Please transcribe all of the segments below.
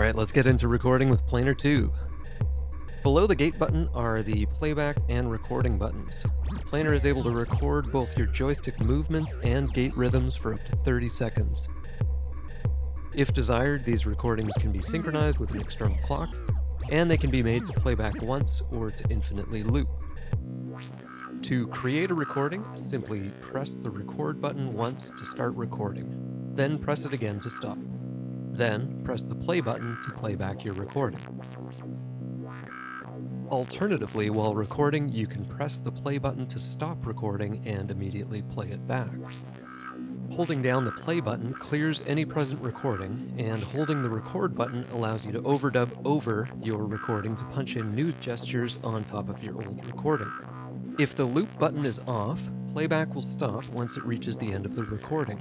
Alright, let's get into recording with Planar 2. Below the gate button are the playback and recording buttons. Planar is able to record both your joystick movements and gate rhythms for up to 30 seconds. If desired, these recordings can be synchronized with an external clock, and they can be made to play back once or to infinitely loop. To create a recording, simply press the record button once to start recording, then press it again to stop. Then press the play button to play back your recording. Alternatively, while recording, you can press the play button to stop recording and immediately play it back. Holding down the play button clears any present recording, and holding the record button allows you to overdub over your recording to punch in new gestures on top of your old recording. If the loop button is off, playback will stop once it reaches the end of the recording.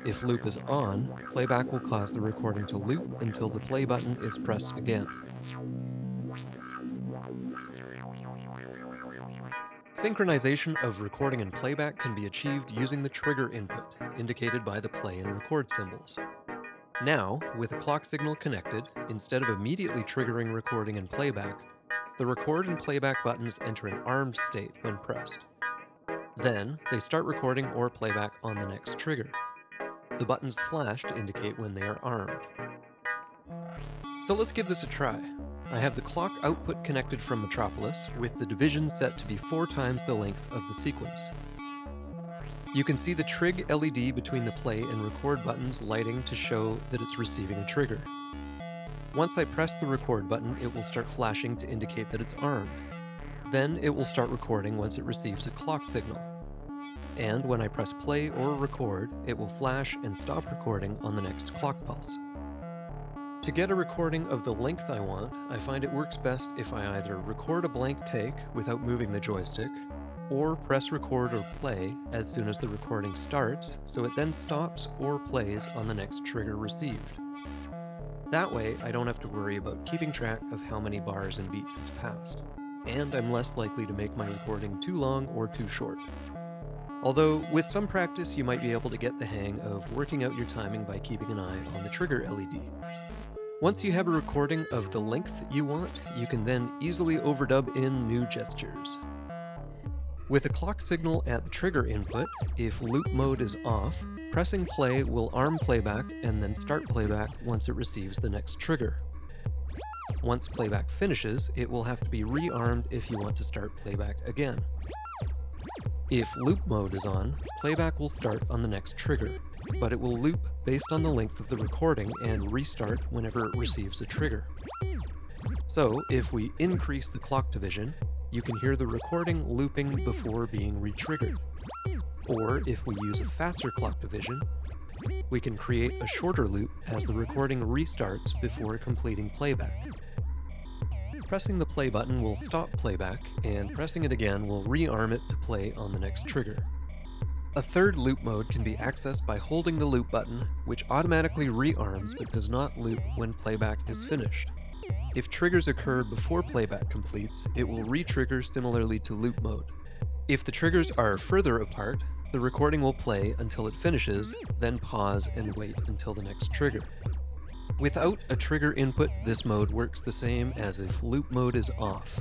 If loop is on, playback will cause the recording to loop until the play button is pressed again. Synchronization of recording and playback can be achieved using the trigger input, indicated by the play and record symbols. Now, with a clock signal connected, instead of immediately triggering recording and playback, the record and playback buttons enter an armed state when pressed. Then, they start recording or playback on the next trigger. The buttons flash to indicate when they are armed. So let's give this a try. I have the clock output connected from Metropolis, with the division set to be 4 times the length of the sequence. You can see the trig LED between the play and record buttons lighting to show that it's receiving a trigger. Once I press the record button, it will start flashing to indicate that it's armed. Then it will start recording once it receives a clock signal. And when I press play or record, it will flash and stop recording on the next clock pulse. To get a recording of the length I want, I find it works best if I either record a blank take without moving the joystick, or press record or play as soon as the recording starts, so it then stops or plays on the next trigger received. That way, I don't have to worry about keeping track of how many bars and beats have passed, and I'm less likely to make my recording too long or too short. Although, with some practice, you might be able to get the hang of working out your timing by keeping an eye on the trigger LED. Once you have a recording of the length you want, you can then easily overdub in new gestures. With a clock signal at the trigger input, if loop mode is off, pressing play will arm playback and then start playback once it receives the next trigger. Once playback finishes, it will have to be rearmed if you want to start playback again. If loop mode is on, playback will start on the next trigger, but it will loop based on the length of the recording and restart whenever it receives a trigger. So, if we increase the clock division, you can hear the recording looping before being re-triggered. Or, if we use a faster clock division, we can create a shorter loop as the recording restarts before completing playback. Pressing the play button will stop playback, and pressing it again will rearm it to play on the next trigger. A third loop mode can be accessed by holding the loop button, which automatically rearms but does not loop when playback is finished. If triggers occur before playback completes, it will re-trigger similarly to loop mode. If the triggers are further apart, the recording will play until it finishes, then pause and wait until the next trigger. Without a trigger input, this mode works the same as if loop mode is off.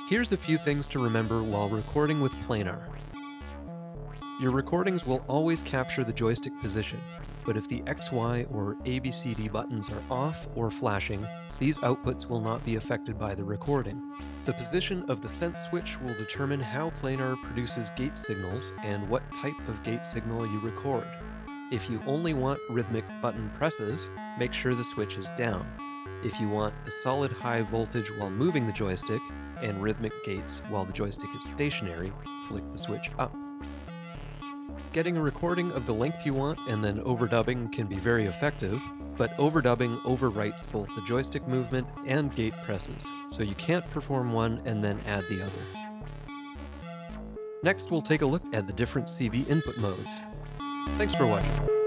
Here's a few things to remember while recording with Planar. Your recordings will always capture the joystick position, but if the X, Y, or ABCD buttons are off or flashing, these outputs will not be affected by the recording. The position of the sense switch will determine how Planar produces gate signals and what type of gate signal you record. If you only want rhythmic button presses, make sure the switch is down. If you want a solid high voltage while moving the joystick, and rhythmic gates while the joystick is stationary, flick the switch up. Getting a recording of the length you want and then overdubbing can be very effective, but overdubbing overwrites both the joystick movement and gate presses, so you can't perform one and then add the other. Next, we'll take a look at the different CV input modes. Thanks for watching.